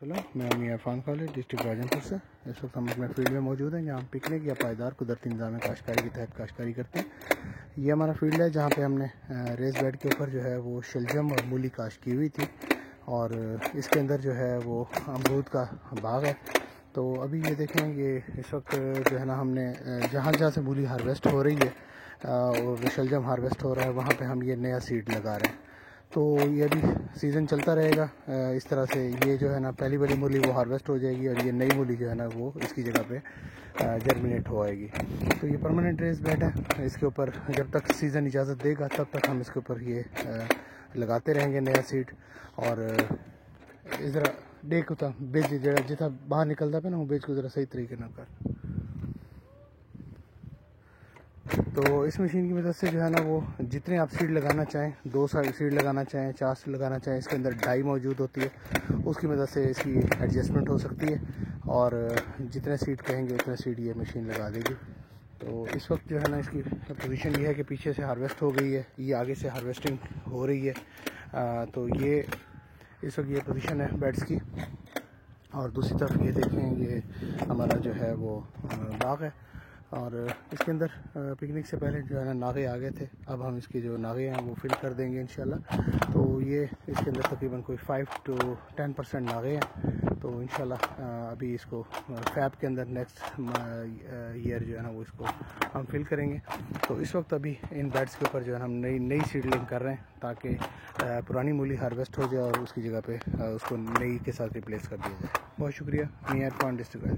चलो, मैं मियां इरफान खालिद डिस्ट्रिक्ट राजनपुर से। इस वक्त हम अपने फील्ड में मौजूद हैं जहाँ हम पिकनिक या पायदार कुदरती निज़ाम काश्तकारी के तहत काश्तकारी करते हैं। ये हमारा फील्ड है जहाँ पे हमने रेस बेड के ऊपर जो है वो शलजम और मूली काश्त की हुई थी और इसके अंदर जो है वो अमरूद का बाग है। तो अभी ये देखें, ये इस वक्त जो है ना हमने जहाँ जहाँ से मूली हार्वेस्ट हो रही है और शलजम हार्वेस्ट हो रहा है वहाँ पे हम ये नया सीड लगा रहे हैं। तो ये भी सीज़न चलता रहेगा इस तरह से। ये जो है ना पहली वाली मूली वो हार्वेस्ट हो जाएगी और ये नई मूली जो है ना वो इसकी जगह पे जर्मिनेट हो आएगी। तो ये परमानेंट रेस बेड है। इसके ऊपर जब तक सीज़न इजाज़त देगा तब तक हम इसके ऊपर ये लगाते रहेंगे नया सीड। और इस तरह देख होता बेच जरा जितना बाहर निकलता पे ना वो बेच को ज़रा सही तरीके ना कर। तो इस मशीन की मदद से जो है ना वो जितने आप सीड लगाना चाहें, 2 सीड लगाना चाहें, 4 सीड लगाना चाहें, इसके अंदर डाई मौजूद होती है, उसकी मदद से इसकी एडजस्टमेंट हो सकती है और जितने सीड कहेंगे उतने सीड ये मशीन लगा देगी। तो इस वक्त जो है ना इसकी पोजीशन ये है कि पीछे से हार्वेस्ट हो गई है, ये आगे से हार्वेस्टिंग हो रही है। तो ये इस वक्त ये पोजीशन है बेड्स की। और दूसरी तरफ ये देखें, ये हमारा जो है वो बाग है और इसके अंदर पिकनिक से पहले जो है ना नागे आ गए थे। अब हम इसके जो नागे हैं वो फिल कर देंगे इंशाल्लाह। तो ये इसके अंदर तकरीबन कोई 5 to 10% नागे हैं। तो इंशाल्लाह अभी इसको फैब के अंदर नेक्स्ट ईयर जो है ना वो इसको हम फिल करेंगे। तो इस वक्त अभी इन बेड्स के ऊपर जो है हम नई सीडलिंग कर रहे हैं ताकि पुरानी मूली हार्वेस्ट हो जाए और उसकी जगह पे उसको नई के साथ रिप्लेस कर दिया जाए। बहुत शुक्रिया। मियां इरफान डिस्ट्रिक्ट।